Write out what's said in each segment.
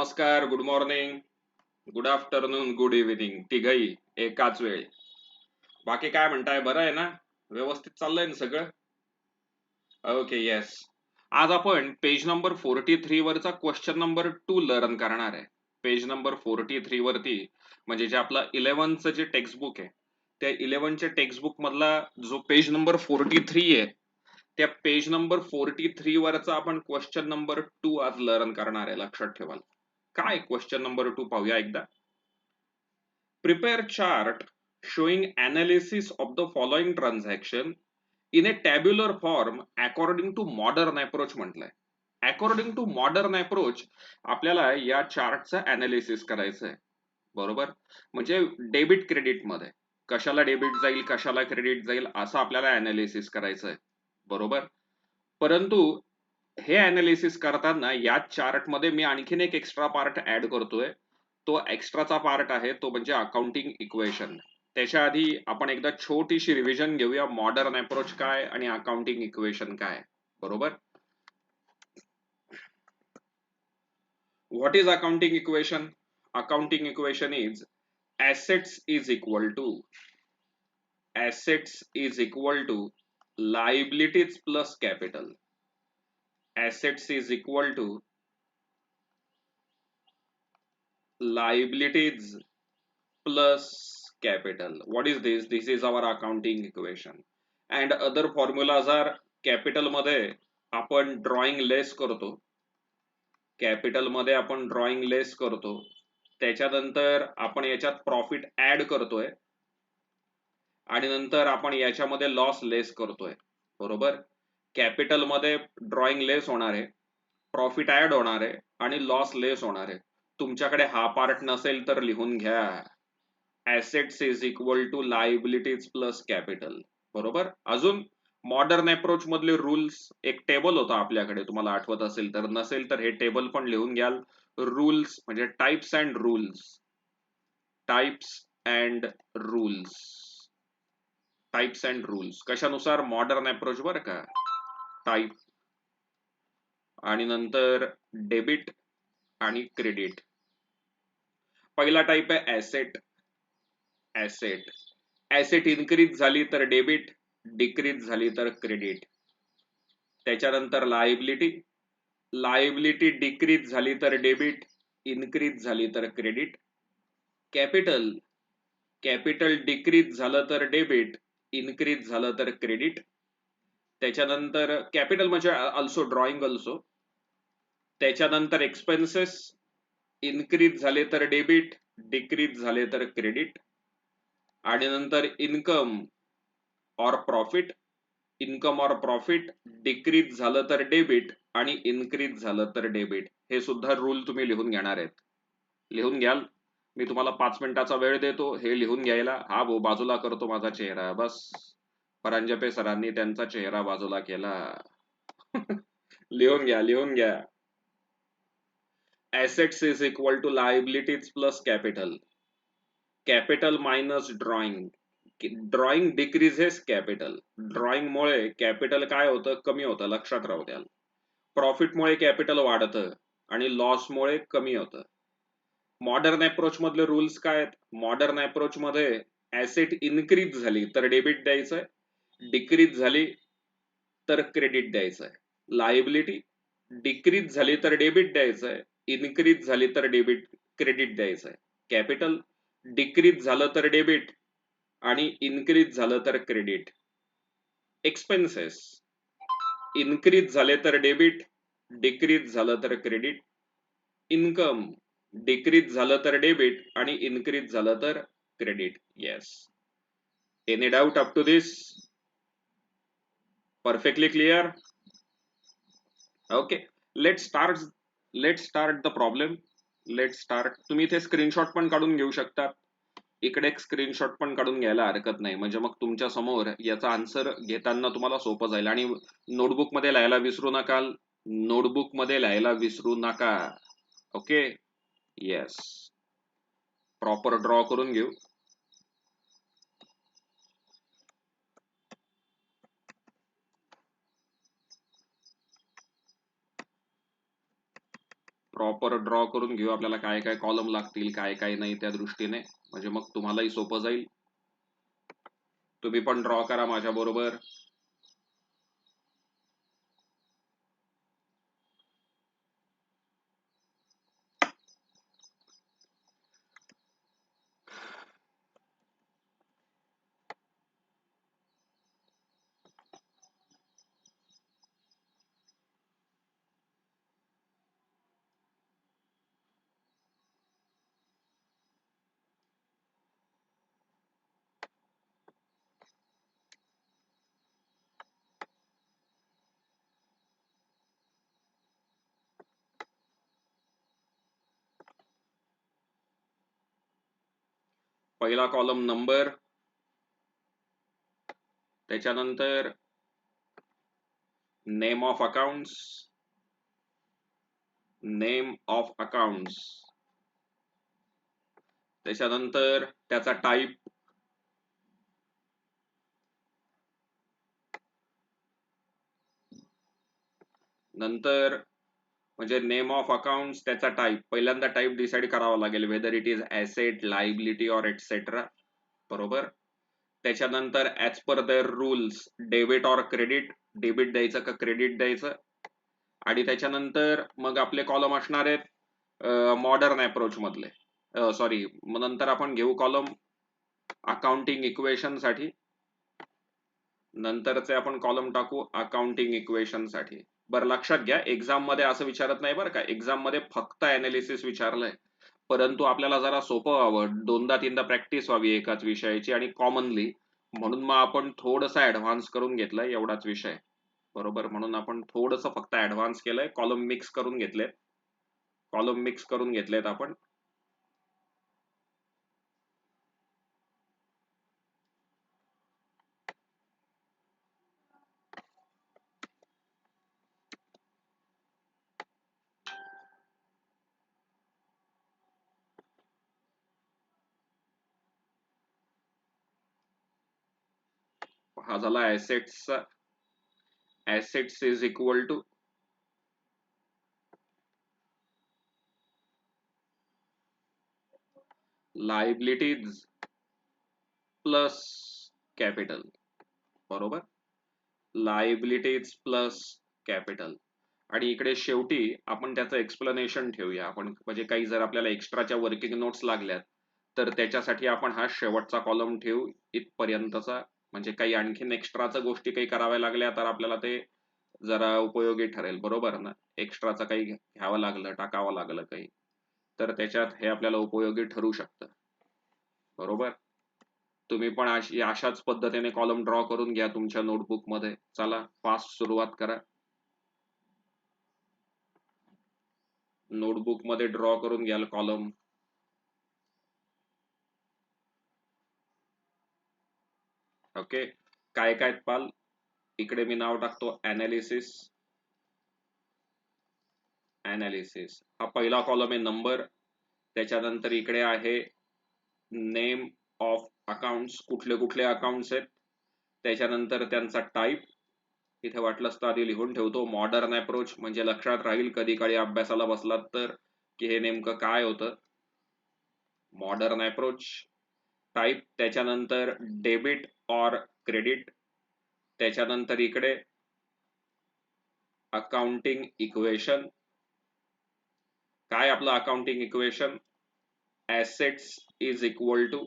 नमस्कार, good morning, good afternoon, good evening तिघही एकाच वेळी. बाकी काय म्हणताय, बरं आहे ना? व्यवस्थित चाललंय ना सगळं? Okay, yes. आज आपण पेज नंबर 43 वरचा क्वेश्चन नंबर 2 लर्न करणार आहे. पेज नंबर 43 वरती म्हणजे जे आपलं 11चं जे टेक्स्टबुक आहे, त्या 11च्या टेक्स्टबुक मधला जो पेज नंबर 43 आहे, त्या पेज नंबर 43 वरचा आपण क्वेश्चन नंबर 2 आज लर्न करणार आहे, लक्षात ठेवाल. काय क्वेश्चन नंबर 2 पाहूया एकदा. Prepare chart showing analysis of the following transaction in a tabular form according to modern approach म्हटलंय. According to modern approach आपल्याला या चार्टचं अनालिसिस करायचं आहे. बरोबर? म्हणजे डेबिट क्रेडिट मध्ये कशाला डेबिट जाईल, कशाला क्रेडिट जाईल असं आपल्याला अनालिसिस करायचं आहे. बरोबर? परंतु हे अनालिसिस करताना या चार्ट मध्ये मी आणखीन एक एक्स्ट्रा पार्ट ऍड करतोय. तो एक्स्ट्राचा पार्ट आहे तो म्हणजे अकाउंटिंग इक्वेशन. त्याच्या आधी आपण एकदा छोटीशी रिव्हिजन घेऊया, मॉडर्न अप्रोच काय आणि अकाउंटिंग इक्वेशन काय. बरोबर? What is accounting equation? Accounting equation is assets is equal to liabilities plus capital. Assets is equal to liabilities plus capital. What is this? This is our accounting equation. And other formulas are capital मध्ये आपण drawing लेस करतो. Capital मध्ये आपण drawing लेस करतो. त्याच्यानंतर आपण याच्यात profit add करतोय आणि नंतर आपण याच्यामध्ये लॉस लेस करतोय. बरोबर? कॅपिटल मध्ये ड्रॉइंग लेस होणार आहे, प्रॉफिट ऍड होणार आहे आणि लॉस लेस होणार आहे. तुमच्याकडे हा पार्ट नसेल तर लिहून घ्या. assets is equal to liabilities plus capital. बरोबर? अजून मॉडर्न अप्रोच मधले रूल्स एक टेबल होता आपल्याकडे, तुम्हाला आठवत असेल तर. नसेल तर हे टेबल पण लिहून घ्याल. रूल्स म्हणजे types and rules. Types and rules. Types and rules कशानुसार? मॉडर्न अप्रोच बरं का. टाइप आणि नंतर डेबिट आणि क्रेडिट. पहिला टाइप आहे ऍसेट. ऍसेट ऍसेट इन्क्रीज झाली तर डेबिट, डिक्रीज झाली तर क्रेडिट. त्याच्यानंतर लायबिलिटी. लायबिलिटी डिक्रीज झाली तर डेबिट, इन्क्रीज झाली तर क्रेडिट. कॅपिटल. कॅपिटल डिक्रीज झालं तर डेबिट, इन्क्रीज झालं तर क्रेडिट. त्याच्यानंतर कॅपिटल म्हणजे अल्सो ड्रॉइंग अल्सो. त्याच्यानंतर एक्सपेन्सेस. इन्क्रीज झाले तर डेबिट, डिक्रीज झाले तर क्रेडिट. आणि नंतर इन्कम और प्रॉफिट. इन्कम और प्रॉफिट डिक्रीज झालं तर डेबिट आणि इन्क्रीज झालं तर डेबिट. हे सुद्धा रूल तुम्ही लिहून घेणार आहेत. लिहून घ्याल. मी तुम्हाला 5 मिनिटाचा वेळ देतो हे लिहून घ्यायला. हा भाऊ बाजूला करतो माझा चेहरा. बस, परांजपे सरांनी त्यांचा चेहरा बाजूला केला. लिहून घ्या, लिहून घ्या. assets is equal to liabilities plus capital. Capital minus drawing. Drawing decreases capital. Drawing मुळे कॅपिटल काय होतं? कमी होतं, लक्षात राहू द्याल. प्रॉफिट मुळे कॅपिटल वाढतं आणि लॉस मुळे कमी होतं. मॉडर्न अप्रोच मधले रूल्स काय आहेत? मॉडर्न अप्रोच मध्ये ऍसेट इन्क्रीज झाली तर डेबिट द्यायचंय, डिक्रीज झाली तर क्रेडिट द्यायचंय. लायबिलिटी डिक्रीज झाली तर डेबिट द्यायचंय, इन्क्रीज झाली तर डेबिट क्रेडिट द्यायचंय. कॅपिटल डिक्रीज झालं तर डेबिट आणि इन्क्रीज झालं तर क्रेडिट. एक्सपेन्सेस इन्क्रीज झाले तर डेबिट, डिक्रीज झालं तर क्रेडिट. इन्कम डिक्रीज झालं तर डेबिट आणि इन्क्रीज झालं तर credit. Yes. Any doubt up to this? Perfectly clear? Okay, let start the problem. Let start. तुम्ही इथे स्क्रीनशॉट पण काढून घेऊ शकता. इकडे एक स्क्रीनशॉट पण काढून घ्यायला हरकत नाही, म्हणजे मग तुमच्या समोर याचा आन्सर घेताना तुम्हाला सोपं जाईल. आणि नोटबुक मध्ये लिहायला विसरू नका. नोटबुक मध्ये लिहायला विसरू नका. Okay, yes. प्रॉपर ड्रॉ करून घेऊ. प्रॉपर ड्रॉ करून घेऊ, आपल्याला काय काय कॉलम लागतील, काय काय नाही त्या दृष्टीने, म्हणजे मग तुम्हालाही सोपं जाईल. तुम्ही पण ड्रॉ करा माझ्या बरोबर. पहिला कॉलम नंबर, त्याच्यानंतर name of accounts, name of accounts, त्याच्यानंतर त्याचा टाईप, नंतर म्हणजे नेम ऑफ अकाउंट्स, त्याचा टाईप, पहिल्यांदा टाईप डिसाइड करावा लागेल, whether it is asset, liability or etcetera, बरोबर. त्याच्यानंतर as per their rules debit or credit, debit द्यायचं का क्रेडिट द्यायचं, आणि त्याच्यानंतर मग आपले कॉलम असणार आहेत मॉडर्न अप्रोच मधले, सॉरी, नंतर आपण घेऊ कॉलम अकाउंटिंग इक्वेशन साठी, नंतरचे आपण कॉलम टाकू अकाउंटिंग इक्वेशन साठी. बरं लक्षात घ्या, एक्झाम मध्ये असं विचारत नाही बरं का, एक्झाम मध्ये फक्त अनालिसिस विचारलंय, परंतु आपल्याला जरा सोपं व्हावं, दोनदा तीनदा प्रॅक्टिस व्हावी एकाच विषयाची आणि कॉमनली, म्हणून मग आपण थोडंसं ऍडव्हान्स करून घेतलंय एवढाच विषय, बरोबर. म्हणून आपण थोडंसं फक्त ऍडव्हान्स केलंय, कॉलम मिक्स करून घेतलेत, कॉलम मिक्स करून घेतलेत आपण. हा झाला ऍसेट्सचा. Assets is equal to liabilities plus capital, बरोबर. लायबिलिटीज प्लस कॅपिटल, आणि इकडे शेवटी आपण त्याचं एक्सप्लेनेशन ठेवूया आपण, म्हणजे काही जर आपल्याला एक्स्ट्राच्या वर्किंग नोट्स लागल्यात तर त्याच्यासाठी आपण हा शेवटचा कॉलम ठेवू इथपर्यंतचा, म्हणजे काही आणखीन एक्स्ट्राच्या गोष्टी काही कराव्या लागल्या तर आपल्याला ते जरा उपयोगी ठरेल, बरोबर ना. एक्स्ट्राचं काही घ्यावं लागलं, टाकावं लागलं काही, तर त्याच्यात हे आपल्याला उपयोगी ठरू शकतं, बरोबर. तुम्ही पण अशाच पद्धतीने कॉलम ड्रॉ करून घ्या तुमच्या नोटबुक मध्ये. चला फास्ट सुरुवात करा, नोटबुक मध्ये ड्रॉ करून घ्याल कॉलम. ओके, काय काय पाल, इकडे मी नाव टाकतो अनालिसिस. अनालिसिस हा पहिला कॉलम आहे नंबर, त्याच्यानंतर इकडे आहे नेम ऑफ अकाउंट्स, कुठले कुठले अकाउंट्स आहेत, त्याच्यानंतर त्यांचा टाईप, इथे वाटलंच तर आधी लिहून ठेवतो मॉडर्न अप्रोच, म्हणजे लक्षात राहील कधी काळी अभ्यासाला बसलात तर की हे नेमकं काय होतं. मॉडर्न अप्रोच, टाईप, त्याच्यानंतर डेबिट ऑर क्रेडिट, त्याच्यानंतर इकडे अकाउंटिंग इक्वेशन. काय आपलं accounting equation, assets is equal to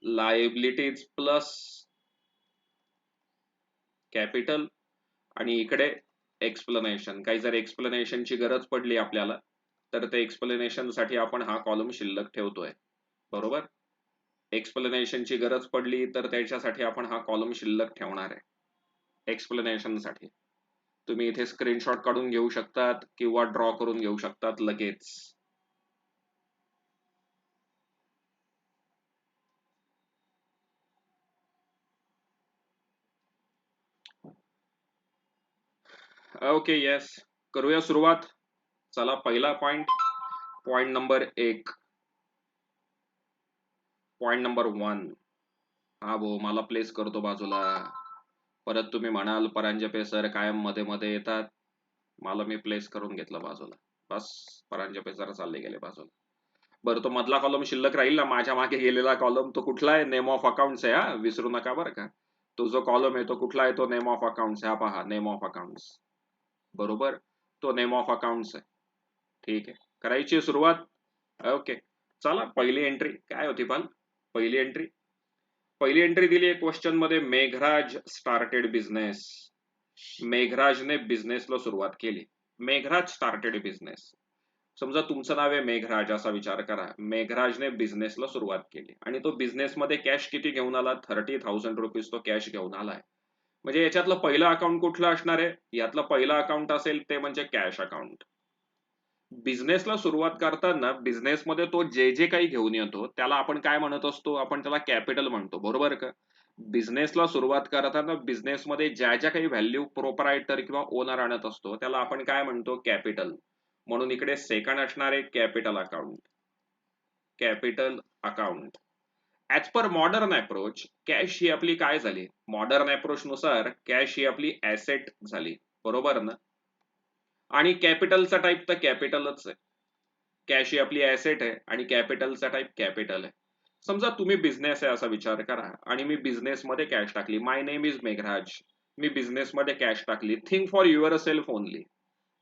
liabilities plus capital, आणि इकडे एक्सप्लेनेशन. काही जर एक्सप्लेनेशनची गरज पडली आपल्याला तर ते एक्सप्लेनेशन साठी आपण हा कॉलम शिल्लक ठेवतोय, बरोबर. एक्सप्लेनेशनची गरज पडली तर त्याच्यासाठी आपण हा कॉलम शिल्लक ठेवणार आहे एक्सप्लेनेशन साठी. तुम्ही इथे स्क्रीनशॉट काढून घेऊ शकतात किंवा ड्रॉ करून घेऊ शकतात लगेच. ओके यस, करूया सुरुवात. चला पहिला point, point number 1, point number 1. हा भाऊ मला प्लेस करतो बाजूला, परत तुम्ही म्हणाल परांजपे सर कायम मध्ये मध्ये येतात. मला मी प्लेस करून घेतलं बाजूला. बस परांजपे जरा चालले गेले बाजूला. बरं, तो मधला कॉलम शिल्लक राहील ना, माझ्या मागे गेलेला कॉलम, तो कुठला आहे? नेम ऑफ अकाउंट्स आहे हा, विसरू नका बरं का. तो जो कॉलम आहे तो कुठला आहे? तो नेम ऑफ अकाउंट्स. हा पहा, नेम ऑफ अकाउंट्स. बरोबर, तो नेम ऑफ अकाउंट्स आहे. ठीक आहे, करायची सुरुवात. ओके, चला पहिली एंट्री काय होती पण? पहिली एंट्री दिली आहे क्वेश्चन मध्ये, मेघराज स्टार्टेड बिझनेस. मेघराजने बिझनेसला सुरुवात केली. Meghraj started business. समजा तुमचं नाव आहे मेघराज, असा विचार करा. मेघराजने बिझनेसला सुरुवात केली आणि तो बिझनेसमध्ये कॅश किती घेऊन आला? 30,000 रुपीज तो कॅश घेऊन आलाय. म्हणजे याच्यातलं पहिलं अकाउंट कुठलं असणार आहे? यातलं पहिलं अकाउंट असेल ते म्हणजे कॅश अकाउंट. बिझनेसला सुरुवात करताना बिझनेसमध्ये तो जे जे काही घेऊन येतो त्याला आपण काय म्हणत असतो? आपण त्याला कॅपिटल म्हणतो, बरोबर का? बिझनेसला सुरुवात करताना बिझनेसमध्ये ज्या ज्या काही व्हॅल्यू प्रोप्रायटर किंवा ओनर आणत असतो त्याला आपण काय म्हणतो? कॅपिटल. म्हणून इकडे सेकंड असणार आहे capital account. Capital account. As per modern approach, cash ही आपली काय झाली? मॉडर्न अप्रोच नुसार कॅश ही आपली ऍसेट झाली, बरोबर ना? आणि कॅपिटलचा टाईप तर कॅपिटलच आहे. कॅश ही आपली ऍसेट आहे आणि कॅपिटलचा टाईप कॅपिटल आहे. समजा तुम्ही बिझनेस आहे असा विचार करा आणि मी बिझनेस मध्ये कॅश टाकली. My name is Meghraj. मी बिझनेस मध्ये कॅश टाकली. Think for yourself only.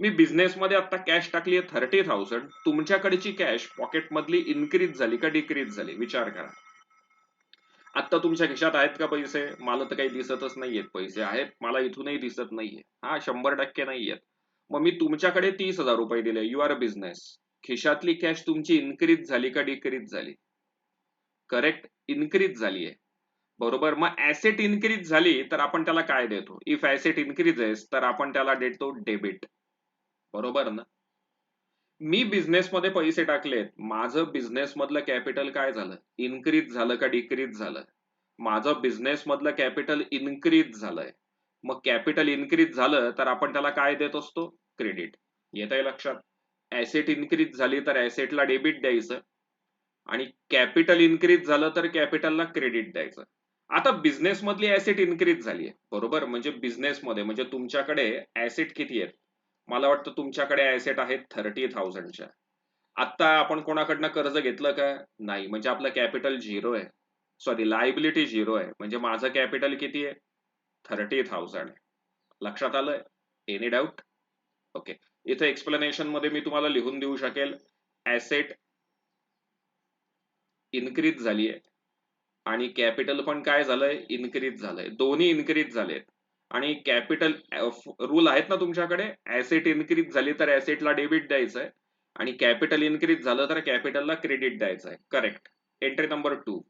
मी बिझनेस मध्ये आता कॅश टाकली 30,000. तुमच्याकडची कॅश पॉकेट मधली इन्क्रीज झाली का डिक्रीज झाली? विचार करा. आता तुमच्या खिशात आहेत का पैसे? मला तर काही दिसतच नाहीयेत. पैसे आहेत, मला इथूनही दिसत नाहीये. हा, 100% नाहीयेत. मग मी तुमच्याकडे 30,000 रुपये दिले. You are a business. खिशातली कॅश तुमची इन्क्रीज झाली का डिक्रीज झाली? करेक्ट, इन्क्रीज झाली आहे. बरोबर. मग ऍसेट इन्क्रीज झाली तर आपण त्याला काय देतो? इफ ऍसेट इन्क्रीजेस तर आपण त्याला देतो डेबिट, बरोबर ना? मी बिझनेस मध्ये पैसे टाकलेत. माझं बिझनेस मधलं कॅपिटल काय झालं? इन्क्रीज झालं का डिक्रीज झालं? माझं बिझनेस मधलं कॅपिटल इन्क्रीज झालंय. मग कॅपिटल इन्क्रीज झालं तर आपण त्याला काय देत असतो? क्रेडिट. येत आहे लक्षात? ऍसेट इन्क्रीज झाली तर ऍसेटला डेबिट द्यायचं आणि कॅपिटल इन्क्रीज झालं तर कॅपिटलला क्रेडिट द्यायचं. आता बिझनेस मधली ऍसेट इन्क्रीज झाली आहे, बरोबर? म्हणजे बिझनेस मध्ये म्हणजे तुमच्याकडे ऍसेट किती आहेत? मला वाटतं तुमच्याकडे ऍसेट आहेत 30,000च्या. आता आपण कोणाकडनं कर्ज घेतलं का? नाही. म्हणजे आपलं कॅपिटल झिरो आहे. सॉरी, लायबिलिटी झिरो आहे. म्हणजे माझं कॅपिटल किती आहे? 30,000 आहे. लक्षात आलंय? Any doubt? ओके. इथे एक्सप्लेनेशन मध्ये मी तुम्हाला लिहून देऊ शकेल, ऍसेट इन्क्रीज झाली आहे आणि कॅपिटल पण काय झालंय? इन्क्रीज झालंय. दोन्ही इन्क्रीज झालेत. आणि कॅपिटल रूल आहेत ना तुमच्याकडे? ऍसेट इन्क्रीज झाली तर ऍसेटला डेबिट द्यायचंय आणि कॅपिटल इन्क्रीज झालं तर कॅपिटलला क्रेडिट द्यायचंय. Correct. Entry number 2,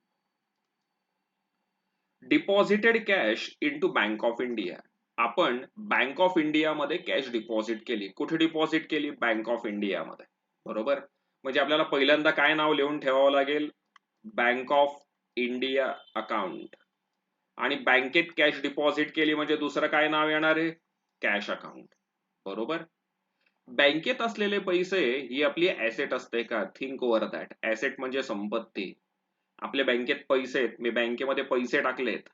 deposited cash into bank of India. आपण बँक ऑफ इंडिया मध्ये कॅश डिपॉझिट केली. कुठे डिपॉझिट केली? बँक ऑफ इंडिया मध्ये, बरोबर? म्हणजे आपल्याला पहिल्यांदा काय नाव लिहून ठेवावं लागेल? Bank of India account. आणि बँकेत कॅश डिपॉझिट केली म्हणजे दुसरं काय नाव येणार आहे? कॅश अकाउंट, बरोबर? बँकेत असलेले पैसे ही आपली ऍसेट असते का? Think over that. ऍसेट म्हणजे संपत्ती. आपल्या बँकेत पैसे आहेत, मी बँकेमध्ये पैसे टाकलेत,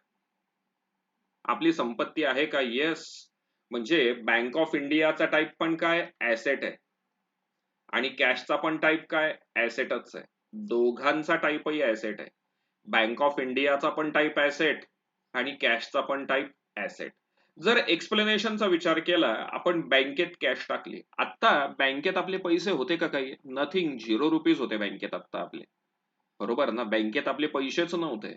आपली संपत्ती आहे का? येस. म्हणजे बँक ऑफ इंडियाचा टाईप पण काय? ऍसेट आहे आणि कॅशचा पण टाईप काय? ऍसेटच आहे. दोघांचा टाईपही ऍसेट आहे. बँक ऑफ इंडियाचा पण टाईप ऍसेट आणि कॅशचा पण टाईप ऍसेट. जर एक्सप्लेनेशनचा विचार केला, आपण बँकेत कॅश टाकली. आता बँकेत आपले पैसे होते का काही? नथिंग. 0 रुपीज होते बँकेत आता आपले, बरोबर ना? बँकेत आपले पैसेच नव्हते.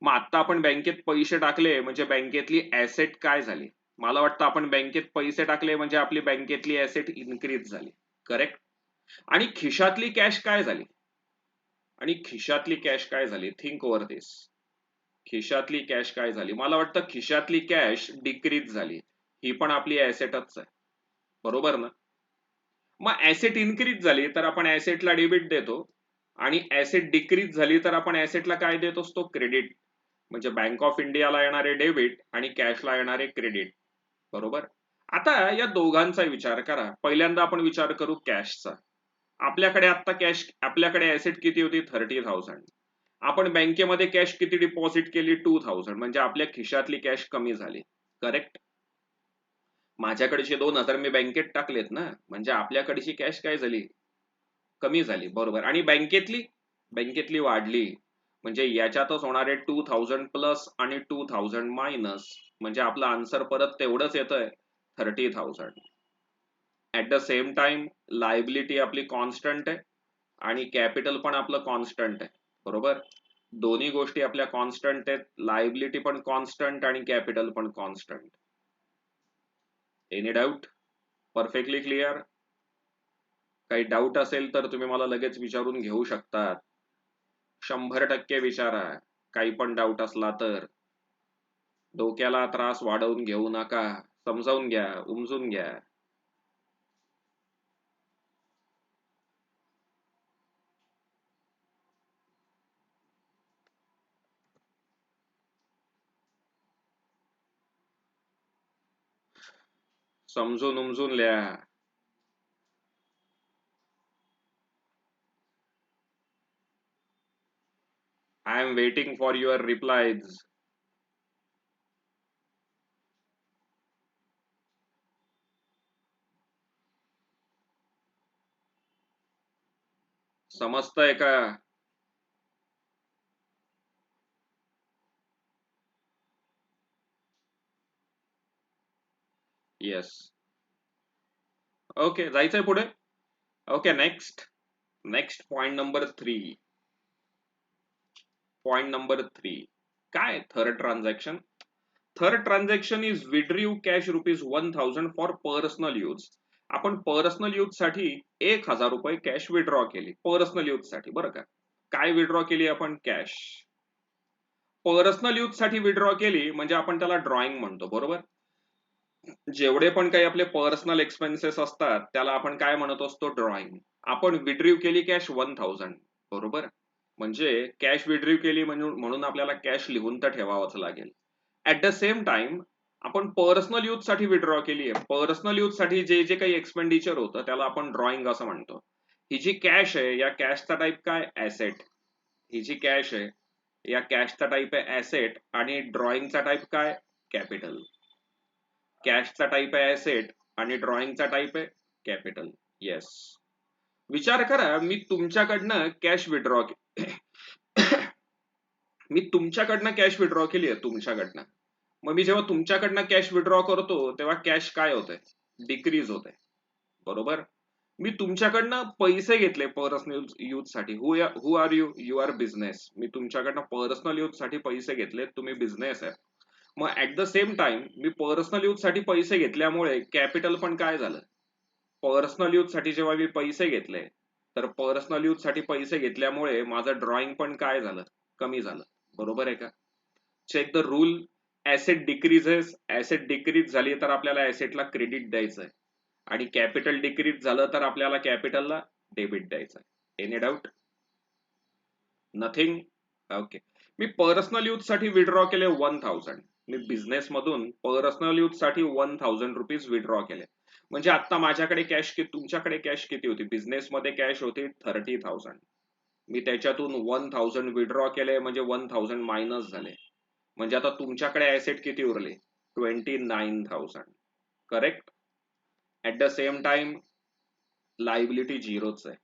मग आता आपण बँकेत पैसे टाकले म्हणजे बँकेतली ऍसेट काय झाली? मला वाटतं आपण बँकेत पैसे टाकले म्हणजे आपली बँकेतली ऍसेट इन्क्रीज झाली. करेक्ट. आणि खिशातली कॅश काय झाली? आणि खिशातली कॅश काय झाली? थिंक ओव्हर दिस. खिशातली कॅश काय झाली? मला वाटतं खिशातली कॅश डिक्रीज झाली. ही पण आपली ऍसेटच आहे, बरोबर ना? मग ऍसेट इन्क्रीज झाली तर आपण ऍसेटला डेबिट देतो आणि ऍसेट डिक्रीज झाली तर आपण ऍसेटला काय देत असतो? क्रेडिट. म्हणजे बँक ऑफ इंडियाला येणारे डेबिट आणि कॅशला येणारे क्रेडिट, बरोबर? आता या दोघांचा विचार करा. पहिल्यांदा आपण विचार करू कॅशचा. आपल्याकडे आता कॅश, आपल्याकडे ऍसेट किती होती? 30,000. आपण बँकेमध्ये कॅश किती डिपॉझिट केली? 2,000. म्हणजे आपल्या खिशातली कॅश कमी झाली. करेक्ट. माझ्याकडचे 2,000 मी बँकेत टाकलेत ना, म्हणजे आपल्याकडची कॅश काय झाली? कमी झाली. बरोबर. आणि बँकेतली वाढली. म्हणजे याच्यातच होणारे 2000 प्लस आणि 2000 मायनस, म्हणजे आपलं आन्सर परत तेवढंच येतंय 30,000. At the same time liability आपली कॉन्स्टंट आहे आणि कॅपिटल पण आपलं कॉन्स्टंट आहे. बरोबर. दोन्ही गोष्टी आपल्या कॉन्स्टंट आहेत. लायबिलिटी पण कॉन्स्टंट आणि कॅपिटल पण constant. Any doubt? Perfectly clear? काही डाऊट असेल तर तुम्ही मला लगेच विचारून घेऊ शकतात. 100% विचारा. काही पण डाऊट असला तर. डोक्याला त्रास वाढवून घेऊ नका. समजावून घ्या, उमजून घ्या. समजून उमजून लिहा. I am waiting for your replies. समजतंय का? येस. ओके, जायचंय पुढे. Okay, next point number 3. Point number 3 काय? Third transaction. Third transaction is विड्रीव cash ₹1000 for personal use. आपण पर्सनल यूज साठी 1000 रुपये कॅश विड्रॉ केली. पर्सनल यूज साठी बरं का. काय विड्रॉ केली आपण? कॅश. पर्सनल यूज साठी विड्रॉ केली म्हणजे आपण त्याला ड्रॉइंग म्हणतो. बरोबर. जेवढे पण काही आपले पर्सनल एक्सपेन्सेस असतात त्याला आपण काय म्हणत असतो? ड्रॉइंग. आपण विड्रीव केली कॅश 1000. बरोबर. म्हणजे कॅश विड्रीव केली म्हणून आपल्याला कॅश लिहून तर ठेवावंच लागेल. ऍट द सेम टाइम आपण पर्सनल यूज साठी विड्रॉ केली आहे. पर्सनल यूज साठी जे जे काही एक्सपेंडिचर होतं त्याला आपण ड्रॉइंग असं म्हणतो. ही जी कॅश आहे या कॅशचा टाईप काय? ऍसेट. ही जी कॅश आहे या कॅशचा टाईप आहे ऍसेट आणि ड्रॉइंगचा टाईप काय? कॅपिटल. कॅशचा टाईप आहे ऍसेट आणि ड्रॉइंगचा टाईप आहे कॅपिटल. येस. विचार करा, मी तुमच्याकडनं कॅश विड्रॉ मी तुमच्याकडनं कॅश विड्रॉ केली आहे तुमच्याकडनं. मग मी जेव्हा तुमच्याकडनं कॅश विड्रॉ करतो तेव्हा कॅश काय होते? डिक्रीज होते. बरोबर. मी तुमच्याकडनं पैसे घेतले पर्सनल यूज साठी. Who are you? You are business. मी तुमच्याकडनं पर्सनल यूज साठी पैसे घेतले. तुम्ही बिझनेस आहे. मग at the same time me personal use साठी पैसे घेतल्यामुळे कॅपिटल पण काय झालं? पर्सनल यूज साठी जेव्हा मी पैसे घेतले तर पर्सनल यूज साठी पैसे घेतल्यामुळे माझं ड्रॉइंग पण काय झालं? कमी झालं. बरोबर आहे का? Check the rule. Asset decreases. Asset decrease झाली तर आपल्याला ऍसेटला क्रेडिट द्यायचंय आणि कॅपिटल डिक्रीज झालं तर आपल्याला कॅपिटलला डेबिट द्यायचंय. Any doubt? नथिंग. ओके. मी पर्सनल यूज साठी विड्रॉ केले 1000. मी बिझनेस मधून पर्सनल यूज साठी 1000 रुपीज विड्रॉ केले. म्हणजे आता माझ्याकडे कॅश किती? तुमच्याकडे कॅश किती होती? बिझनेस मध्ये कॅश होती 30,000. मी त्याच्यातून 1000 विड्रॉ केले म्हणजे 1000 मायनस झाले. म्हणजे आता तुमच्याकडे ऍसेट किती उरले? 29,000. Correct. At the same time liability झिरोच आहे.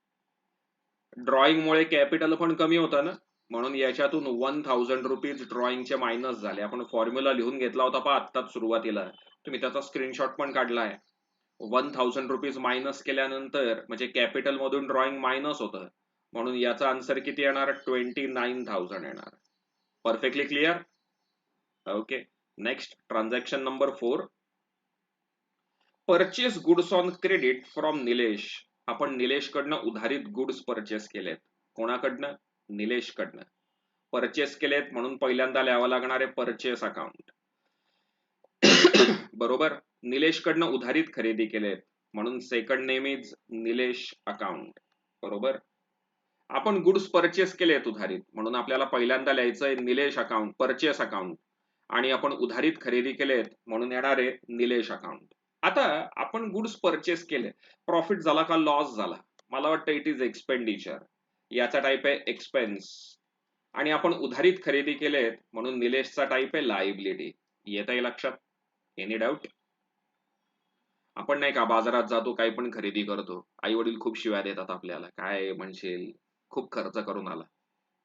ड्रॉइंग मुळे कॅपिटल पण कमी होतं ना, म्हणून याच्यातून 1000 रुपीज ड्रॉइंगचे मायनस झाले. आपण फॉर्म्युला लिहून घेतला होता पहा आत्ताच सुरुवातीला. तुम्ही त्याचा स्क्रीनशॉट पण काढलाय. 1000 रुपीज मायनस केल्यानंतर म्हणजे कॅपिटल मधून ड्रॉइंग मायनस होतं, म्हणून याचा आन्सर किती येणार? 29,000 येणार. Perfectly clear? Okay. Next transaction number 4. Purchase goods on credit from Nilesh. आपण निलेश कडनं उधारीत गुड्स परचेस केलेत. कोणाकडनं? निलेश कडनं. परचेस केलेत म्हणून पहिल्यांदा लिहावं लागणारे परचेस अकाउंट. बरोबर. निलेश कडनं उधारीत खरेदी केलेत म्हणून second name is Nilesh account. बरोबर. आपण गुड्स परचेस केलेत उधारीत म्हणून आपल्याला पहिल्यांदा लिहायचंय निलेश अकाउंट, परचेस अकाउंट. आणि आपण उधारीत खरेदी केलेत म्हणून येणार आहे निलेश अकाउंट. आता आपण गुड्स परचेस केले, प्रॉफिट झाला का लॉस झाला? मला वाटतं इट इज एक्सपेंडिचर. याचा टाईप आहे एक्सपेन्स. आणि आपण उधारीत खरेदी केलेत म्हणून निलेशचा टाईप आहे लायबिलिटी. येत आहे लक्षात? Any doubt? आपण नाही का बाजारात जातो, काही पण खरेदी करतो, आई वडील खूप शिव्या देतात आपल्याला, काय म्हणशील, खूप खर्च करून आला.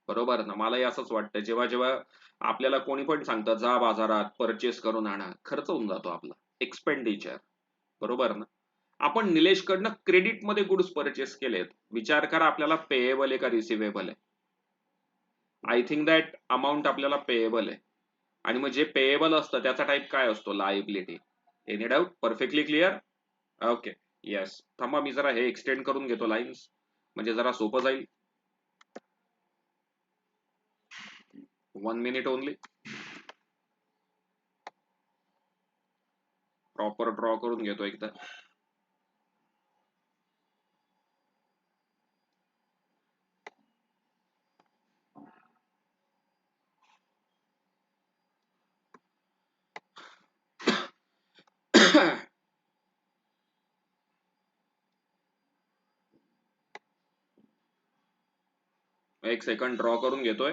बरोबर ना? मलाही असंच वाटतं, जेव्हा जेव्हा आपल्याला कोणी पण सांगतं जा बाजारात परचेस करून आणा, खर्च होऊन जातो आपला, एक्सपेंडिचर. बरोबर ना? आपण निलेशकडनं क्रेडिटमध्ये गुड्स परचेस केलेत, विचार करा आपल्याला पेएबल आहे का रिसिवेबल आहे. आय थिंक दॅट अमाऊंट आपल्याला पेएबल आहे. आणि मग जे पेएबल असतं त्याचा टाईप काय असतो, liability. Any doubt? Perfectly clear? Okay. Yes, थांबा मी जरा हे एक्सटेंड करून घेतो लाईन्स, म्हणजे जरा सोपं जाईल. 1 मिनिट ओनली. प्रॉपर ड्रॉ करून घेतो एकदा. एक सेकंड ड्रॉ करून घेतोय.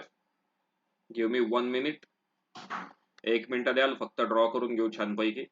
Give me 1 minute. 1 मिनिट द्याल फक्त, ड्रॉ करून घेऊ छानपैकी.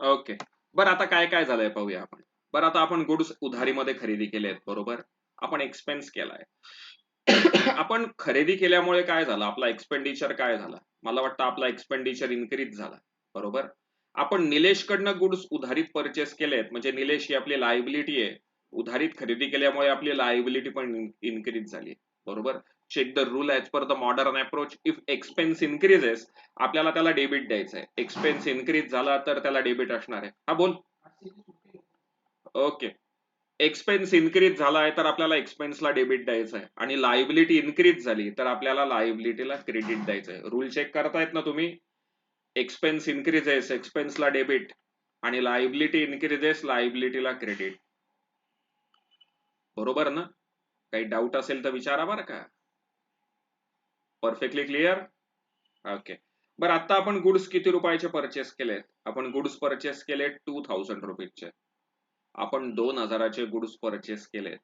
ओके. बरं आता काय काय झालंय पाहूया आपण. बरं आता आपण गुड्स उधारीमध्ये खरेदी केलेत, बरोबर. आपण एक्सपेन्स केलाय. आपण खरेदी केल्यामुळे काय झालं, आपला एक्सपेंडिचर काय झाला, मला वाटतं आपला एक्सपेंडिचर इन्क्रीज झाला, बरोबर. आपण निलेशकडनं गुड्स उधारीत परचेस केलेत, म्हणजे निलेश ही आपली लायबिलिटी आहे. उधारीत खरेदी केल्यामुळे आपली लायबिलिटी पण इन्क्रीज झाली, बरोबर. Check the rule as per the modern approach. If expense increases, आपल्याला त्याला डेबिट द्यायचं आहे. एक्सपेन्स इन्क्रीज झाला तर त्याला डेबिट असणार आहे. हा बोल. ओके. एक्सपेन्स इन्क्रीज झालाय तर आपल्याला एक्सपेन्सला डेबिट द्यायचं आहे, आणि लायबिलिटी इन्क्रीज झाली तर आपल्याला लायबिलिटीला क्रेडिट द्यायचं आहे. रूल चेक करतायत ना तुम्ही? एक्सपेन्स इन्क्रीजेस, एक्सपेन्सला डेबिट, आणि लायबिलिटी इन्क्रीजेस, लायबिलिटीला क्रेडिट. बरोबर ना? काही डाऊट असेल तर विचारा बरं का. Perfectly clear? ओके. बरं आता आपण गुड्स किती रुपयाचे परचेस केलेत? आपण गुड्स परचेस केले 2000 रुपीजचे. आपण 2000चे गुड्स परचेस केलेत.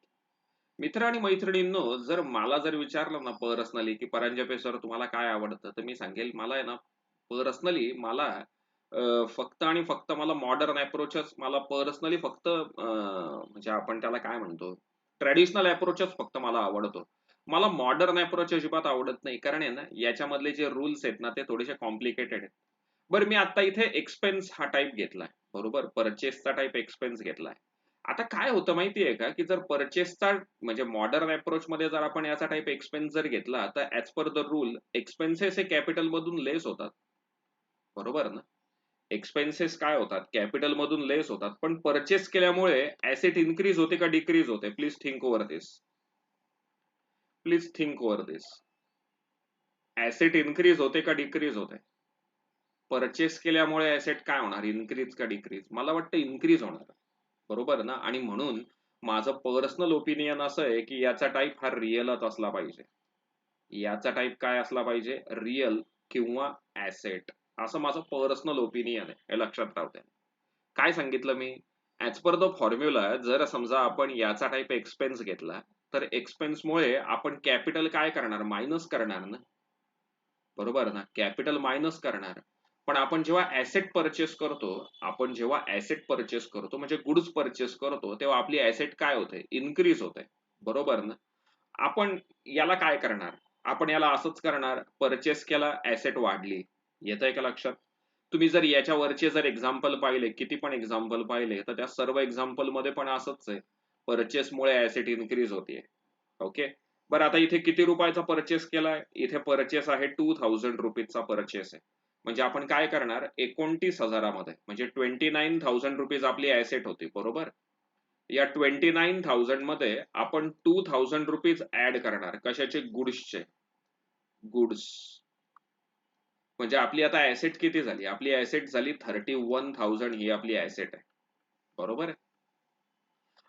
मित्र आणि मैत्रिणींनो, जर मला जर विचारलं ना पर्सनली की परांजपे सर तुम्हाला काय आवडतं, तर मी सांगेल मला आहे ना, पर्सनली मला फक्त आणि फक्त मला मॉडर्न अप्रोचच, मला पर्सनली फक्त म्हणजे आपण त्याला काय म्हणतो, ट्रॅडिशनल अप्रोचच फक्त मला आवडतो. मला मॉडर्न अप्रोच अजिबात आवडत नाही, कारण आहे ना याच्यामधले जे रूल्स आहेत ना ते थोडेसे कॉम्प्लिकेटेड आहेत. बरं मी आता इथे एक्सपेन्स हा टाईप घेतलाय, बरोबर, परचेसचा टाईप एक्सपेन्स घेतलाय. आता काय होतं माहितीये का, की जर परचेसचा म्हणजे मॉडर्न अप्रोच मध्ये जर आपण याचा टाईप एक्सपेन्स जर घेतला, तर as per the rule expenses हे कॅपिटल मधून लेस होतात, बरोबर ना. एक्सपेन्सेस काय होतात, कॅपिटल मधून लेस होतात, पण परचेस केल्यामुळे ऍसेट इन्क्रीज होते का डिक्रीज होते? Please think over this. Please think over this. Asset increase होते का डिक्रीज होते? परचेस केल्यामुळे ऍसेट काय होणार, इन्क्रीज का डिक्रीज? मला वाटतं इन्क्रीज होणार, बरोबर ना. आणि म्हणून माझं पर्सनल ओपिनियन असं आहे की याचा टाईप हा रिअलच असला पाहिजे. याचा टाईप काय असला पाहिजे, रिअल किंवा ऍसेट, असं माझं पर्सनल ओपिनियन आहे, हे लक्षात राहू द्या. काय सांगितलं मी? ऍज पर द फॉर्म्युला जर समजा आपण याचा टाईप एक्सपेन्स घेतला, तर एक्सपेन्समुळे आपण कॅपिटल काय करणार, मायनस करणार ना, बरोबर ना. कॅपिटल मायनस करणार. पण आपण जेव्हा ऍसेट परचेस करतो, आपण जेव्हा ऍसेट परचेस करतो म्हणजे गुड्स परचेस करतो, तेव्हा आपली ऍसेट काय होते, इन्क्रीज होते, बरोबर ना. आपण याला काय करणार, आपण याला असंच करणार, परचेस केला ऍसेट वाढली. येतंय का लक्षात? तुम्ही जर याच्यावरचे जर एक्झाम्पल पाहिले, किती पण एक्झाम्पल पाहिले, तर त्या सर्व एक्झाम्पल मध्ये पण असंच आहे, परचेसमुळे ऍसेट इन्क्रीज होतीये. ओके. बरं आता इथे किती रुपयाचा परचेस केलाय, इथे परचेस आहे 2000 रुपीजचा परचेस आहे. म्हणजे आपण काय करणार, 29,000 मध्ये, म्हणजे 29,000 रुपीज आपली ऍसेट होती, बरोबर. या 29,000 मध्ये आपण 2,000 रुपीज ऍड करणार. कशाचे? गुड्सचे. गुड्स म्हणजे आपली आता ऍसेट किती झाली? आपली ऍसेट झाली 31,000 ही आपली ऍसेट आहे. बरोबर आहे?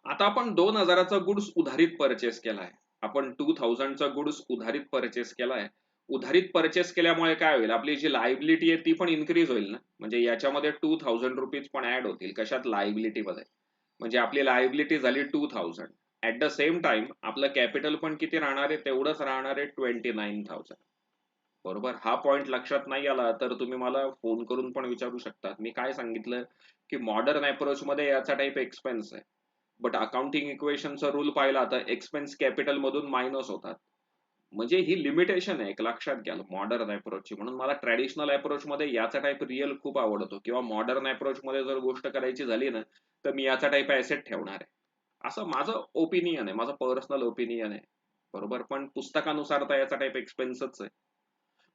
आता आपण 2,000चा गुड्स उधारीत परचेस केलाय. आपण 2,000चा गुड्स उधारीत परचेस केलाय. उधारीत परचेस केल्यामुळे काय होईल? आपली जी लायबिलिटी आहे ती पण इन्क्रीज होईल ना. म्हणजे याच्यामध्ये 2,000 रुपीज पण ऍड होतील. कशात? लायबिलिटी मध्ये. म्हणजे आपली लायबिलिटी झाली 2,000. ऍट द सेम टाइम आपलं कॅपिटल पण किती राहणार आहे? तेवढंच राहणार आहे, 29,000. बरोबर? हा पॉइंट लक्षात नाही आला तर तुम्ही मला फोन करून पण विचारू शकता. मी काय सांगितलं की मॉडर्न अप्रोच मध्ये याचा टाइप एक्सपेन्स आहे. बट अकाउंटिंग इक्वेशनचा रूल पाहिला तर एक्सपेन्स कॅपिटल मधून मायनस होतात. म्हणजे ही लिमिटेशन आहे एक लक्षात घ्या मॉडर्न अप्रोचची. म्हणून मला ट्रॅडिशनल अप्रोच मध्ये याचा टाइप रिअल खूप आवडतो किंवा मॉडर्न अप्रोच मध्ये जर गोष्ट करायची झाली ना तर मी याचा टाइप ऍसेट ठेवणार आहे. असं माझं ओपिनियन आहे, माझं पर्सनल ओपिनियन आहे. बरोबर? पण पुस्तकानुसार तर याचा टाइप एक्सपेन्सच आहे.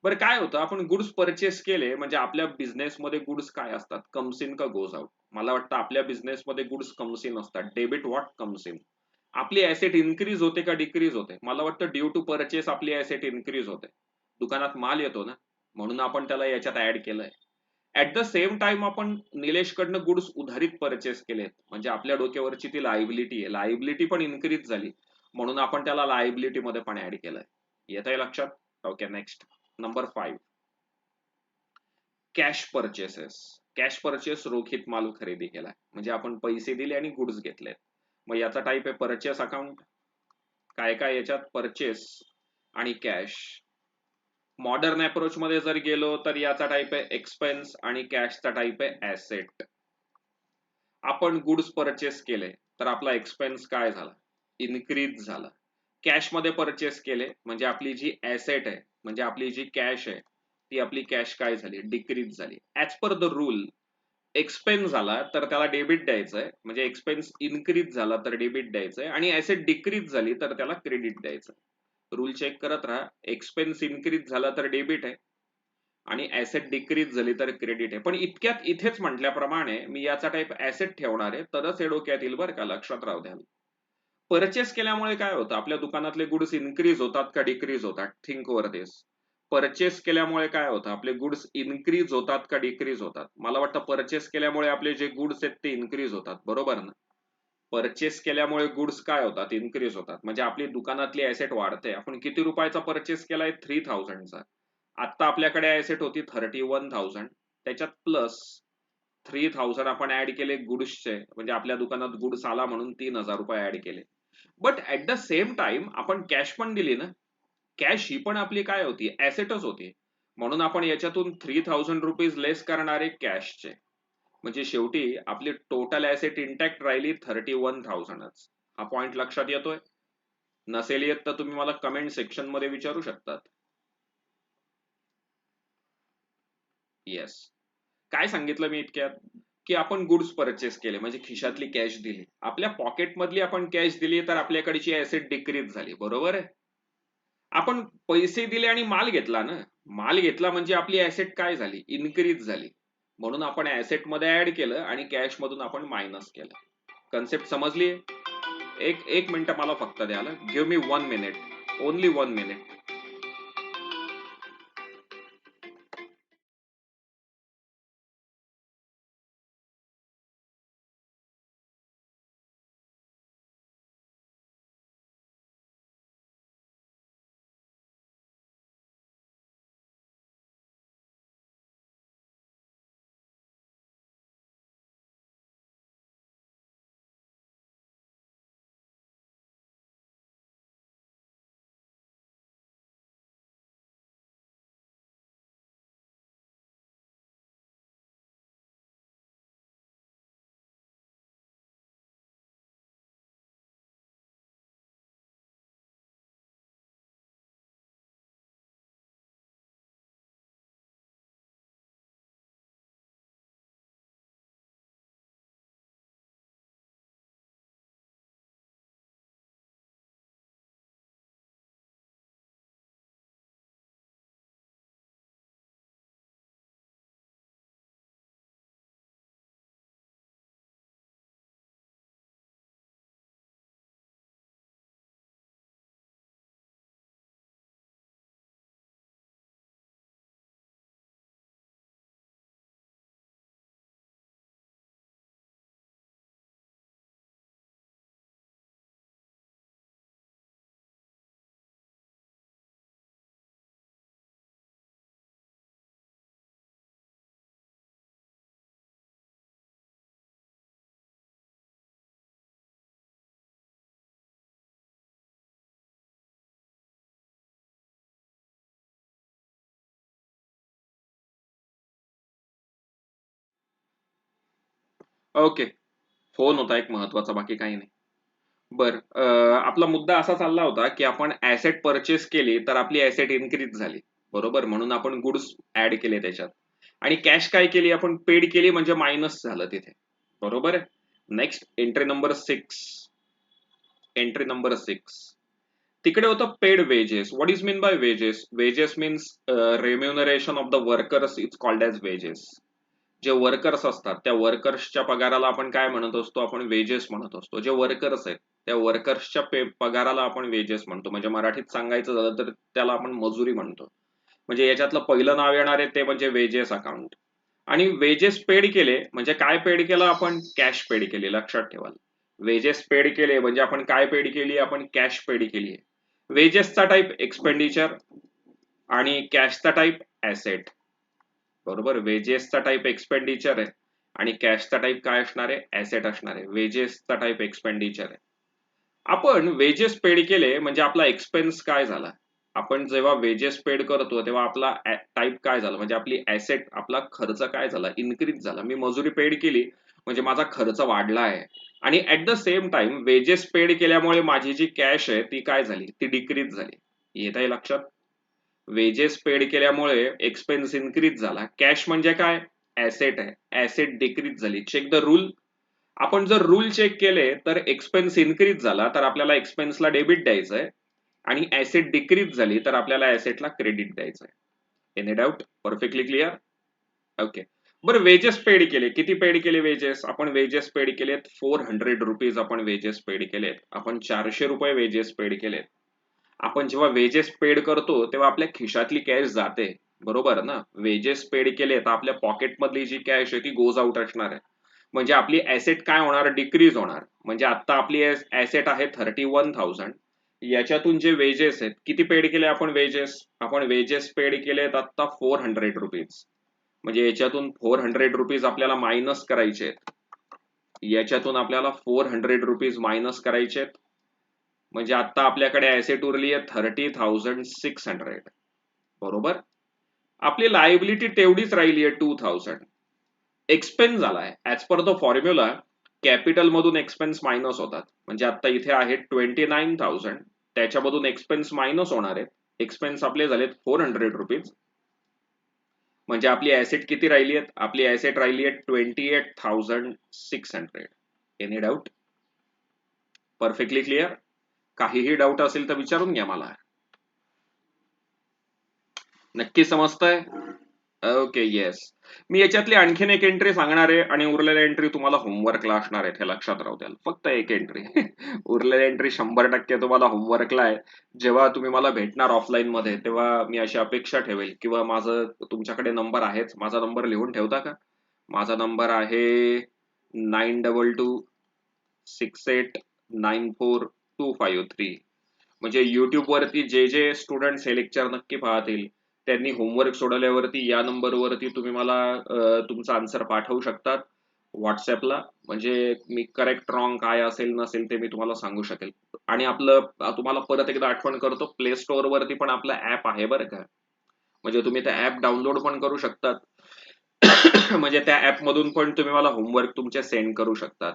बरं काय होतं, आपण गुड्स परचेस केले म्हणजे आपल्या बिझनेसमध्ये गुड्स काय असतात? कम्स इन का गोज आउट? मला वाटतं आपल्या बिझनेसमध्ये गुड्स कम्स इन असतात. Debit what comes in. आपली ऍसेट इन्क्रीज होते का डिक्रीज होते? मला वाटतं ड्यू टू परचेस आपली ऍसेट इन्क्रीज होते. दुकानात माल येतो ना, म्हणून आपण त्याला याच्यात ऍड केलंय. ऍट द सेम टाइम आपण निलेशकडनं गुड्स उधारीत परचेस केलेत. म्हणजे आपल्या डोक्यावरची ती लायबिलिटी आहे. लायबिलिटी पण इन्क्रीज झाली. म्हणून आपण त्याला लायबिलिटी मध्ये पण ऍड केलंय. येतंय लक्षात? Okay, next. Number 5. Cash purchases. Cash purchase रोखीत माल खरेदी केलाय. म्हणजे आपण पैसे दिले आणि गुड्स घेतलेत. मग याचा टाइप आहे परचेस अकाउंट. काय काय याच्यात? परचेस आणि कॅश. मॉडर्न अप्रोच मध्ये जर गेलो तर याचा टाइप आहे एक्सपेन्स आणि कॅशचा टाइप आहे ऍसेट. आपण गुड्स परचेस केले तर आपला एक्सपेन्स काय झाला? इन्क्रीज झाला. कॅश मध्ये परचेस केले म्हणजे आपली जी ऍसेट आहे म्हणजे आपली जी कॅश आहे ती आपली कॅश काय झाली? डिक्रीज झाली. As per the rule expense झाला तर त्याला डेबिट द्यायचंय, म्हणजे एक्सपेन्स इन्क्रीज झाला तर डेबिट द्यायचंय आणि ऍसेट डिक्रीज झाली तर त्याला क्रेडिट द्यायचं. रूल चेक करत राहा. एक्सपेन्स इन्क्रीज झाला तर डेबिट आहे आणि ऍसेट डिक्रीज झाली तर क्रेडिट आहे. पण इतक्यात इथेच म्हटल्याप्रमाणे मी याचा टाइप ऍसेट ठेवणार आहे तरच हे डोक्यात येईल बरं का, लक्षात राहू द्या. परचेस केल्यामुळे काय होतं? आपल्या दुकानातले गुड्स इन्क्रीज होतात का डिक्रीज होतात? थिंक ओव्हर दिस. परचेस केल्यामुळे काय होतं? आपले गुड्स इन्क्रीज होतात का डिक्रीज होतात? मला वाटतं परचेस केल्यामुळे आपले जे गुड्स आहेत ते इन्क्रीज होतात. बरोबर ना? परचेस केल्यामुळे गुड्स काय होतात? इन्क्रीज होतात. म्हणजे आपली दुकानातली ऍसेट वाढते. आपण किती रुपयाचा परचेस केलाय? 3,000चा. आता आपल्याकडे ऍसेट होती 31,000. त्याच्यात प्लस 3,000 आपण ऍड केले गुड्सचे, म्हणजे आपल्या दुकानात गुड्स आला म्हणून 3,000 रुपये ऍड केले. But at the same time आपण कॅश पण दिली ना. कॅश ही पण आपली काय होती? ऍसेटच होती. म्हणून आपण याच्यातून 3,000 रुपीज लेस करणारे कॅशचे. म्हणजे शेवटी आपली टोटल ऍसेट इंटॅक्ट राहिली 31,000च. हा पॉइंट लक्षात येतोय? नसेल येत तर तुम्ही मला कमेंट सेक्शन मध्ये विचारू शकतात. येस. काय सांगितलं मी इतक्यात? की आपण गुड्स परचेस केले म्हणजे खिशातली कॅश दिली. आपल्या पॉकेट मधली आपण कॅश दिली तर आपल्याकडची ऍसेट डिक्रीज झाली. बरोबर आहे? आपण पैसे दिले आणि माल घेतला ना. माल घेतला म्हणजे आपली ऍसेट काय झाली? इन्क्रीज झाली. म्हणून आपण ऍसेट मध्ये ऍड केलं आणि कॅश मधून आपण मायनस केलं. कन्सेप्ट समजली? एक एक मिनिट मला फक्त द्याल. Give me 1 minute. Only 1 minute. Okay, phone होता एक महत्वाचा, बाकी काही नाही. बर, आपला मुद्दा असा चालला होता की आपण ऍसेट परचेस केली तर आपली ऍसेट इन्क्रीज झाली, बरोबर, म्हणून आपण गुड्स ऍड केले त्याच्यात. आणि कॅश काय केली आपण, पेड केली, म्हणजे मायनस झालं तिथे, बरोबर आहे. Next entry number 6. Entry number 6 तिकडे होतं paid wages. What is mean by wages? Wages means remuneration of the workers is called as wages. जे वर्कर्स असतात त्या वर्कर्सच्या पगाराला आपण काय म्हणत असतो, आपण वेजेस म्हणत असतो. जे वर्कर्स आहेत त्या वर्कर्सच्या पगाराला आपण वेजेस म्हणतो. म्हणजे मराठीत सांगायचं झालं तर त्याला आपण मजुरी म्हणतो. म्हणजे याच्यातलं पहिलं नाव येणार आहे ते म्हणजे वेजेस अकाउंट. आणि वेजेस पेड केले म्हणजे काय पेड केलं आपण, कॅश पेड केली, लक्षात ठेवा. वेजेस पेड केले म्हणजे आपण काय पेड केली, आपण कॅश पेड केली आहे. वेजेसचा टाईप एक्सपेंडिचर आणि कॅशचा टाईप ऍसेट, बरोबर. वेजेसचा टाईप एक्सपेंडिचर आहे आणि कॅशचा टाईप काय असणार आहे, ऍसेट असणार आहे. वेजेसचा टाईप एक्सपेंडिचर आहे. आपण वेजेस पेड केले म्हणजे आपला एक्सपेन्स काय झाला. आपण जेव्हा वेजेस पेड करतो तेव्हा आपला टाईप काय झाला, म्हणजे आपली ऍसेट, आपला खर्च काय झाला, इन्क्रीज झाला. मी मजुरी पेड केली म्हणजे माझा खर्च वाढला आहे. आणि at the same time wedges paid केल्यामुळे माझी जी कॅश आहे ती काय झाली, ती डिक्रीज झाली. येत आहे लक्षात. वेजेस पेड केल्यामुळे एक्सपेन्स इन्क्रीज झाला. कॅश म्हणजे काय, ऍसेट आहे, ऍसेट डिक्रीज झाली. Check the rule. आपण जर रूल चेक केले तर एक्सपेन्स इन्क्रीज झाला तर आपल्याला एक्सपेन्सला डेबिट द्यायचं आहे आणि ऍसेट डिक्रीज झाली तर आपल्याला ऍसेटला क्रेडिट द्यायचं आहे. Any doubt? Perfectly clear? Okay. बरं, वेजेस पेड केले, किती पेड केले वेजेस, आपण वेजेस पेड केलेत 400 रुपीज, आपण वेजेस पेड केलेत. आपण 400 रुपये वेजेस पेड केलेत. आपण जेव्हा वेजेस पेड करतो तेव्हा आपल्या खिशातली कॅश जाते, बरोबर ना. वेजेस पेड केले तर आपल्या पॉकेट मधली जी कॅश आहे ती गोज आउट असणार आहे. म्हणजे आपली ऍसेट काय होणार, डिक्रीज होणार. म्हणजे आता आपली ऍसेट आहे 31,000. याच्यातून जे वेजेस आहेत, किती पेड केले आपण वेजेस, आपण वेजेस पेड केलेत आता 400 रुपीज. म्हणजे याच्यातून 400 रुपीज आपल्याला मायनस करायचे आहेत. याच्यातून आपल्याला 400 रुपीज मायनस करायचे आहेत. म्हणजे आता आपल्याकडे ऍसेट उरली आहे 30,600, बरोबर. आपली लायबिलिटी तेवढीच राहिली आहे 2,000. एक्सपेन्स झालाय as per the formula. Capital मधून एक्सपेन्स मायनस होतात. म्हणजे आता इथे आहे 29,000, त्याच्यामधून एक्सपेन्स मायनस होणार आहेत. एक्सपेन्स आपले झालेत 400 रुपीज. म्हणजे आपली ऍसेट किती राहिली आहेत, आपली ऍसेट राहिली आहे 28,600. Any doubt? Perfectly clear? काहीही डाऊट असेल तर विचारून घ्या मला. नक्की समजतंय? Okay, yes. मी याच्यातली आणखीन एक एंट्री सांगणार आहे आणि उरलेल्या एंट्री तुम्हाला होमवर्कला असणार आहेत, हे लक्षात राहू द्याल. फक्त एक एंट्री. उरलेल्या एंट्री 100% तुम्हाला होमवर्कला आहे. जेव्हा तुम्ही मला भेटणार ऑफलाईन मध्ये तेव्हा मी अशी अपेक्षा ठेवेल किंवा माझं, तुमच्याकडे नंबर आहेच, माझा नंबर लिहून ठेवता का. माझा नंबर आहे 92686894,253. म्हणजे युट्यूब वरती जे स्टुडंट्स हे लेक्चर नक्की पाहतील त्यांनी होमवर्क सोडवल्यावरती या नंबरवरती तुम्ही मला तुमचा आन्सर पाठवू शकतात व्हॉट्सअपला. म्हणजे मी करेक्ट रॉंग काय असेल नसेल ते मी तुम्हाला सांगू शकेल. आणि आपलं तुम्हाला परत एकदा आठवण करतो, प्ले स्टोअर वरती पण आपलं ऍप आहे बरं का. म्हणजे तुम्ही ते ऍप डाउनलोड पण करू शकतात. म्हणजे त्या ऍप मधून पण तुम्ही मला होमवर्क तुमचे सेंड करू शकतात.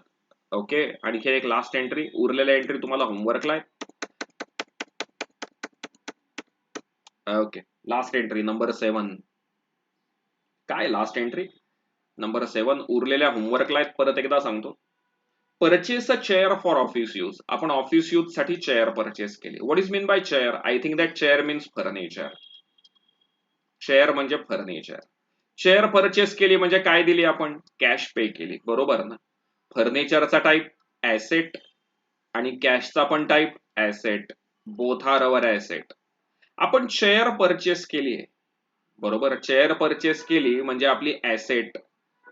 ओके. आणखी एक लास्ट एंट्री, उरलेल्या एंट्री तुम्हाला होमवर्कला आहे. ओके. Last entry number 7. काय लास्ट एंट्री नंबर 7 उरलेल्या होमवर्कला आहेत, परत एकदा सांगतो. Purchase a chair for office use. आपण ऑफिस यूज साठी चेअर परचेस केली. What is mean bye chair? I think that chair means furniture. Chair म्हणजे फर्निचर. चेअर परचेस केली म्हणजे काय दिली आपण, कॅश पे केली, बरोबर ना. फर्निचरचा टाईप ऍसेट आणि कॅशचा पण type asset. Both are our asset. आपण चेअर परचेस केली आहे, बरोबर. चेअर परचेस केली म्हणजे आपली ऍसेट,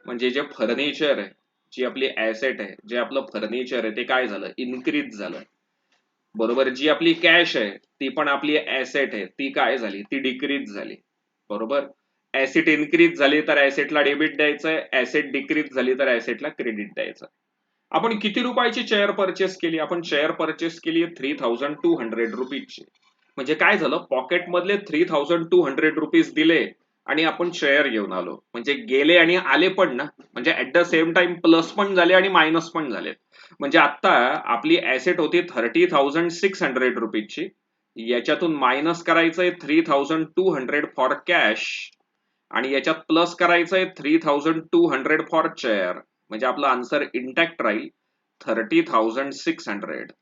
म्हणजे जे फर्निचर आहे, जी आपली ऍसेट आहे, जे आपलं फर्निचर आहे ते काय झालं, इन्क्रीज झालं, बरोबर. जी आपली कॅश आहे ती पण आपली ऍसेट आहे, ती काय झाली, ती डिक्रीज झाली, बरोबर. ऍसेट इन्क्रीज झाली तर ऍसेटला डेबिट द्यायचंय, ऍसेट डिक्रीज झाली तर ऍसेटला क्रेडिट द्यायचं. आपण किती रुपयाची चेअर परचेस केली, आपण चेअर परचेस केली 3,200 रुपीजची. म्हणजे काय झालं, पॉकेट मधले 3,200 रुपीज दिले आणि आपण शेअर घेऊन आलो, म्हणजे गेले आणि आले पण ना, म्हणजे at the same time plus पण झाले आणि मायनस पण झाले. म्हणजे आता आपली ऍसेट होती 30,600 रुपीजची, याच्यातून मायनस करायचंय 3,200 फॉर कॅश आणि याच्यात प्लस करायचंय 3,200 फॉर शेअर. म्हणजे आपला आन्सर इंटॅक्ट राहील 30,600.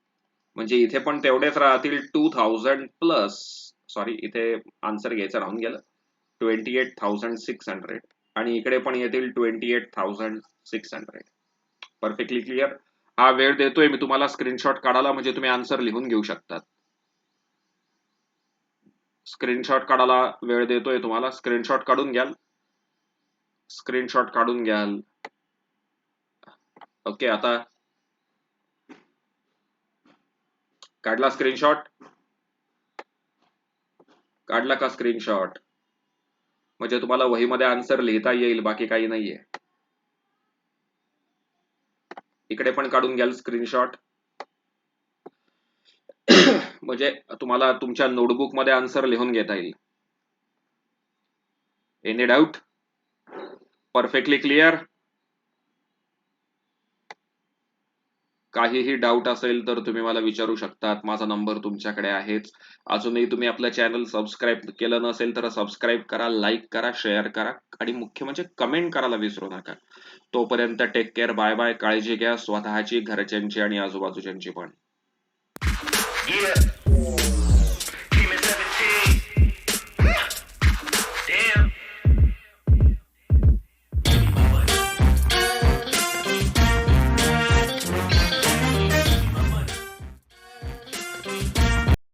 म्हणजे इथे पण तेवढेच राहतील 2,000 प्लस, सॉरी इथे आन्सर घ्यायचं राहून गेलं, 28,600 आणि इकडे पण येतील 28,600. Perfectly clear. हा वेळ देतोय मी तुम्हाला स्क्रीनशॉट काढायला, म्हणजे तुम्ही आन्सर लिहून घेऊ शकतात. स्क्रीनशॉट काढायला वेळ देतोय तुम्हाला, स्क्रीनशॉट काढून घ्याल. स्क्रीनशॉट काढून घ्याल. ओके, आता काढला स्क्रीनशॉट? काढला का स्क्रीनशॉट? म्हणजे तुम्हाला वहीमध्ये आन्सर लिहिता येईल, बाकी काही नाहीये. इकडे पण काढून घ्याल स्क्रीनशॉट. म्हणजे तुम्हाला तुमच्या नोटबुक मध्ये आन्सर लिहून घेता येईल. Any doubt? Perfectly clear. काहीही डाऊट असेल तर तुम्ही मला विचारू शकतात, माझा नंबर तुमच्याकडे आहेच. अजूनही तुम्ही आपलं चॅनल सबस्क्राईब केलं नसेल तर सबस्क्राईब करा, लाईक करा, शेअर करा आणि मुख्य म्हणजे कमेंट करायला विसरू नका. तोपर्यंत टेक केअर, बाय बाय, काळजी घ्या स्वतःची, घरच्यांची आणि आजूबाजूच्यांची पण.